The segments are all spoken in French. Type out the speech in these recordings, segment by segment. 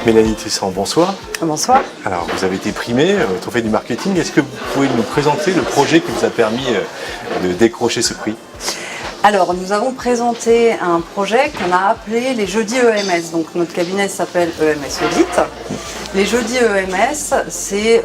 Mélanie Tristan, bonsoir. Bonsoir. Alors, vous avez été primée au Trophée du marketing. Est-ce que vous pouvez nous présenter le projet qui vous a permis de décrocher ce prix? Alors, nous avons présenté un projet qu'on a appelé les Jeudis EMS. Donc, notre cabinet s'appelle EMS Audit. Les Jeudis EMS, c'est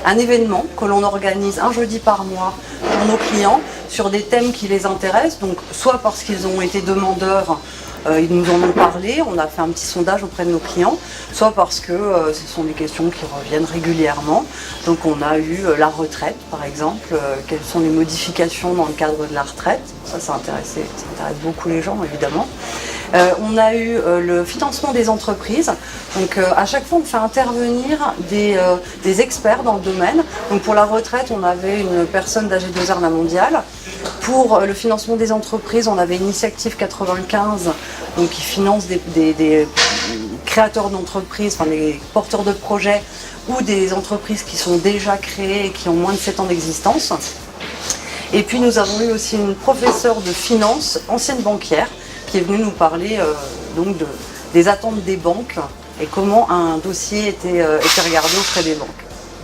un événement que l'on organise un jeudi par mois pour nos clients sur des thèmes qui les intéressent. Donc, soit parce qu'ils ont été demandeurs, ils nous en ont parlé, on a fait un petit sondage auprès de nos clients, soit parce que ce sont des questions qui reviennent régulièrement. Donc on a eu la retraite par exemple, quelles sont les modifications dans le cadre de la retraite, ça intéresse beaucoup les gens évidemment. On a eu le financement des entreprises, donc à chaque fois on fait intervenir des experts dans le domaine. Donc pour la retraite on avait une personne d'AG2R La Mondiale. Pour le financement des entreprises, on avait Initiative 95, donc qui finance des créateurs d'entreprises, enfin des porteurs de projets ou des entreprises qui sont déjà créées et qui ont moins de 7 ans d'existence. Et puis nous avons eu aussi une professeure de finance, ancienne banquière, qui est venue nous parler des attentes des banques et comment un dossier était regardé auprès des banques.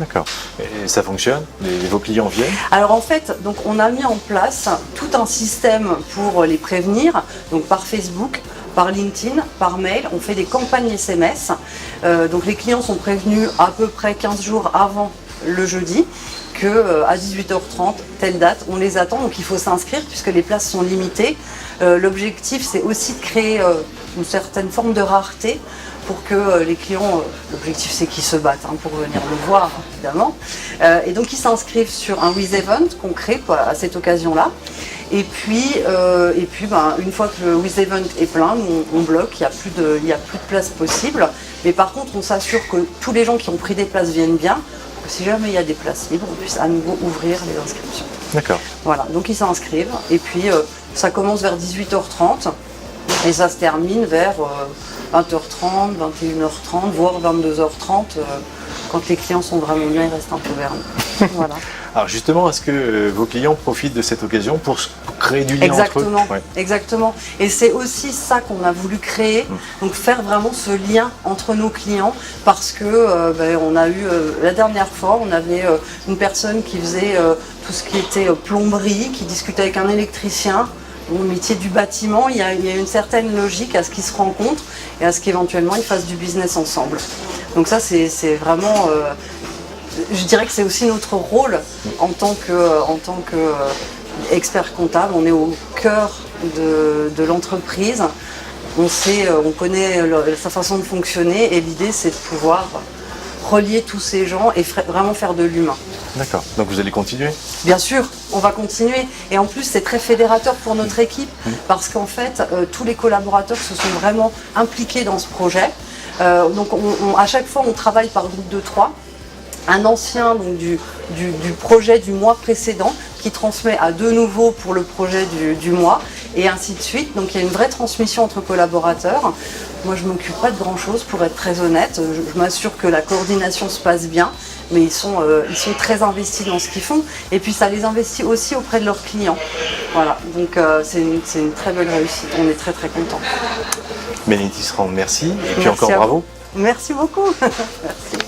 D'accord. Et ça fonctionne? Vos clients viennent? Alors en fait, donc on a mis en place tout un système pour les prévenir, donc par Facebook, par LinkedIn, par mail, on fait des campagnes SMS. Donc les clients sont prévenus à peu près 15 jours avant le jeudi que à 18h30, telle date, on les attend, donc il faut s'inscrire puisque les places sont limitées. L'objectif c'est aussi de créer une certaine forme de rareté pour que les clients, l'objectif c'est qu'ils se battent pour venir le voir évidemment, et donc ils s'inscrivent sur un WizEvent qu'on crée à cette occasion-là, et puis une fois que le WizEvent est plein, on bloque, il n'y a plus de place possible, mais par contre on s'assure que tous les gens qui ont pris des places viennent bien, pour que si jamais il y a des places libres, on puisse à nouveau ouvrir les inscriptions. D'accord. Voilà, donc ils s'inscrivent, et puis ça commence vers 18h30, et ça se termine vers 20h30, 21h30, voire 22h30. Quand les clients sont vraiment bien, ils restent un peu vers nous. Voilà. Alors justement, est-ce que vos clients profitent de cette occasion pour créer du lien entre eux? Exactement. Et c'est aussi ça qu'on a voulu créer, donc faire vraiment ce lien entre nos clients, parce que on a eu, la dernière fois, on avait une personne qui faisait tout ce qui était plomberie, qui discutait avec un électricien. Au métier du bâtiment, il y a une certaine logique à ce qu'ils se rencontrent et à ce qu'éventuellement ils fassent du business ensemble. Donc ça, c'est vraiment, je dirais que c'est aussi notre rôle en tant que expert comptable. On est au cœur de l'entreprise, on connaît sa façon de fonctionner et l'idée c'est de pouvoir relier tous ces gens et vraiment faire de l'humain. D'accord, donc vous allez continuer? Bien sûr, on va continuer, et en plus c'est très fédérateur pour notre équipe parce qu'en fait tous les collaborateurs se sont vraiment impliqués dans ce projet. Donc à chaque fois on travaille par groupe de 3, un ancien donc, du projet du mois précédent qui transmet à deux nouveaux pour le projet du mois, et ainsi de suite. Donc il y a une vraie transmission entre collaborateurs. Moi je ne m'occupe pas de grand chose pour être très honnête, je m'assure que la coordination se passe bien, mais ils sont très investis dans ce qu'ils font, et puis ça les investit aussi auprès de leurs clients. Voilà, donc c'est une très belle réussite, on est très très contents. Mélanie Tisserand, merci, et puis Merci encore bravo. Merci beaucoup. Merci.